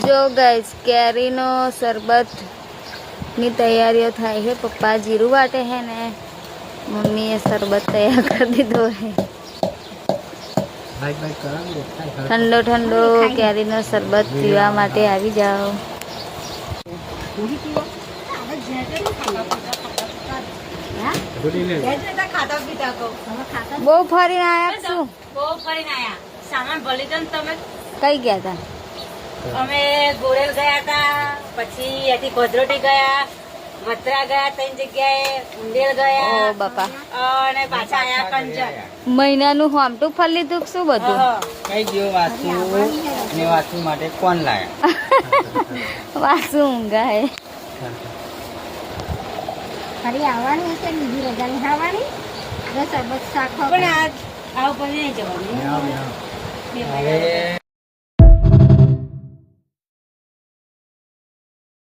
જો ગાઈસ કેરીનો શરબત ની તૈયારીઓ થાય છે. પપ્પા જીરું વાટે है ને મમ્મીએ શરબત તૈયાર કરી દીધો है. ઠંડો ઠંડો કેરીનો શરબત પીવા માટે આવી જાઓ. બહુ ફરીને આયા શું? બહુ ફરીને આયા. સામાન ભલી દો ને તમે. કઈ ગયા હતા? અમે ગોરેલ ગયા હતા, પછી અહીંથી ભદ્રોટી ગયા, મથરા ગયા, 3 જગ્યાએ ઉંડેલ ગયા. ઓ બાપા. અને પાછા આયા કંજર. મહિનાનું હોમટુક ફરી લીધું કે શું બધું? કઈ ગયો વાસુ ને વાસુ માટે કોણ લાયા? વાસુ ઊંઘાય. ફરી આવવાની હશે બીજી રજાની ખાવાની સરબત શાક પણ આવું પછી નહીં જવાનું. હવે